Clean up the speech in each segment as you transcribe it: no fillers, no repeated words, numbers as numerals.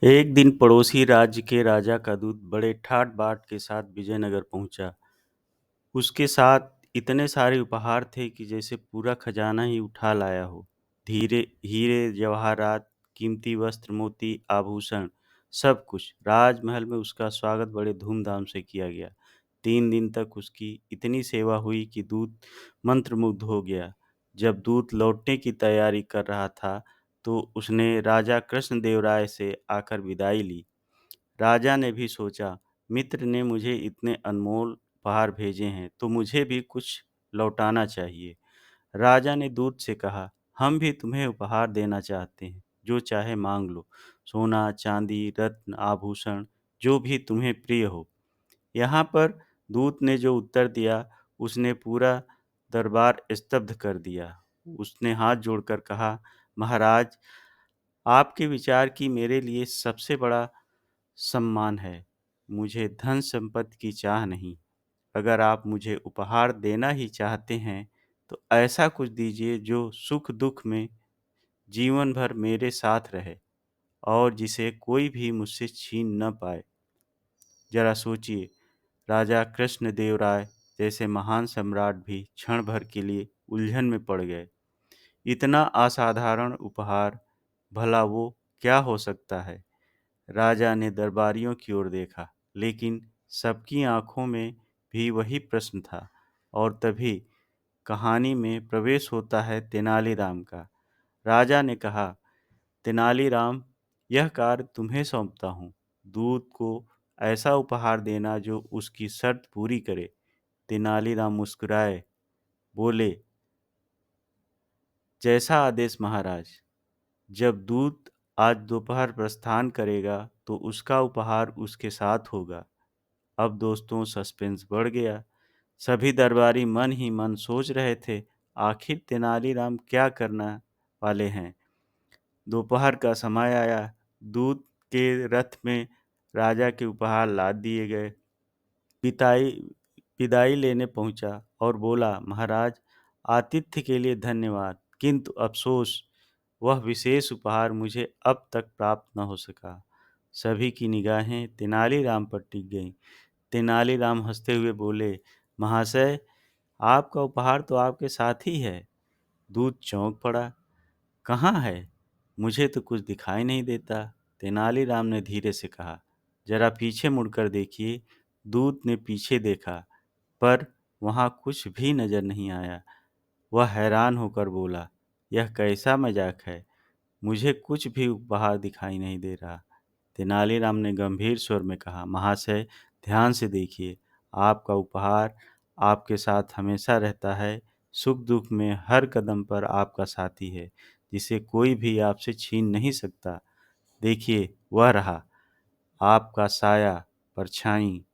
एक दिन पड़ोसी राज्य के राजा का दूत बड़े ठाट-बाट के साथ विजयनगर पहुंचा। उसके साथ इतने सारे उपहार थे कि जैसे पूरा खजाना ही उठा लाया हो। धीरे हीरे, जवाहरात, कीमती वस्त्र, मोती, आभूषण, सब कुछ। राजमहल में उसका स्वागत बड़े धूमधाम से किया गया। 3 दिन तक उसकी इतनी सेवा हुई कि दूत मंत्रमुग्ध हो गया। जब दूत लौटने की तैयारी कर रहा था, तो उसने राजा कृष्णदेव राय से आकर विदाई ली। राजा ने भी सोचा, मित्र ने मुझे इतने अनमोल उपहार भेजे हैं, तो मुझे भी कुछ लौटाना चाहिए। राजा ने दूत से कहा, हम भी तुम्हें उपहार देना चाहते हैं, जो चाहे मांग लो। सोना, चांदी, रत्न, आभूषण, जो भी तुम्हें प्रिय हो। यहाँ पर दूत ने जो उत्तर दिया, उसने पूरा दरबार स्तब्ध कर दिया। उसने हाथ जोड़कर कहा, महाराज, आपके विचार की मेरे लिए सबसे बड़ा सम्मान है। मुझे धन संपत्ति की चाह नहीं। अगर आप मुझे उपहार देना ही चाहते हैं, तो ऐसा कुछ दीजिए जो सुख दुख में जीवन भर मेरे साथ रहे और जिसे कोई भी मुझसे छीन न पाए। जरा सोचिए, राजा कृष्णदेव राय जैसे महान सम्राट भी क्षण भर के लिए उलझन में पड़ गए। इतना असाधारण उपहार, भला वो क्या हो सकता है? राजा ने दरबारियों की ओर देखा, लेकिन सबकी आंखों में भी वही प्रश्न था। और तभी कहानी में प्रवेश होता है तेनालीराम का। राजा ने कहा, तेनालीराम, यह कार्य तुम्हें सौंपता हूँ। दूत को ऐसा उपहार देना जो उसकी शर्त पूरी करे। तेनालीराम मुस्कुराए, बोले, जैसा आदेश महाराज। जब दूत आज दोपहर प्रस्थान करेगा, तो उसका उपहार उसके साथ होगा। अब दोस्तों, सस्पेंस बढ़ गया। सभी दरबारी मन ही मन सोच रहे थे, आखिर तेनालीराम क्या करना वाले हैं। दोपहर का समय आया। दूत के रथ में राजा के उपहार लाद दिए गए। पिताई विदाई लेने पहुंचा और बोला, महाराज, आतिथ्य के लिए धन्यवाद, किंतु अफसोस, वह विशेष उपहार मुझे अब तक प्राप्त न हो सका। सभी की निगाहें तेनालीराम पर टिक गईं। तेनालीराम हंसते हुए बोले, महाशय, आपका उपहार तो आपके साथ ही है। दूत चौंक पड़ा। कहाँ है? मुझे तो कुछ दिखाई नहीं देता। तेनालीराम ने धीरे से कहा, जरा पीछे मुड़कर देखिए। दूत ने पीछे देखा, पर वहाँ कुछ भी नजर नहीं आया। वह हैरान होकर बोला, यह कैसा मजाक है? मुझे कुछ भी उपहार दिखाई नहीं दे रहा। तेनालीराम ने गंभीर स्वर में कहा, महाशय, ध्यान से देखिए। आपका उपहार आपके साथ हमेशा रहता है। सुख दुख में हर कदम पर आपका साथी है, जिसे कोई भी आपसे छीन नहीं सकता। देखिए, वह रहा, आपका साया, परछाई।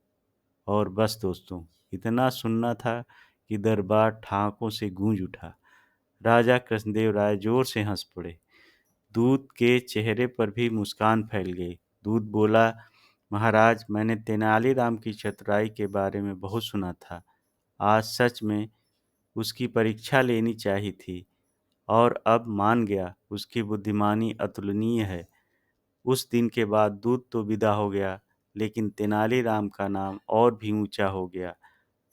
और बस दोस्तों, इतना सुनना था कि दरबार ठहाकों से गूंज उठा। राजा कृष्णदेव राय जोर से हंस पड़े। दूत के चेहरे पर भी मुस्कान फैल गई। दूत बोला, महाराज, मैंने तेनालीराम की चतुराई के बारे में बहुत सुना था। आज सच में उसकी परीक्षा लेनी चाहिए थी, और अब मान गया। उसकी बुद्धिमानी अतुलनीय है। उस दिन के बाद दूत तो विदा हो गया, लेकिन तेनालीराम का नाम और भी ऊंचा हो गया।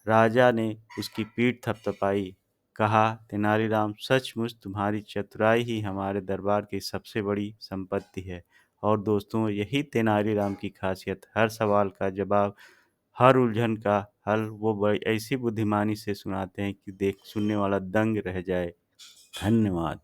राजा ने उसकी पीठ थपथपाई, कहा, तेनालीराम, सचमुच तुम्हारी चतुराई ही हमारे दरबार की सबसे बड़ी संपत्ति है। और दोस्तों, यही तेनालीराम की खासियत, हर सवाल का जवाब, हर उलझन का हल वो बड़ी ऐसी बुद्धिमानी से सुनाते हैं कि देख सुनने वाला दंग रह जाए। धन्यवाद।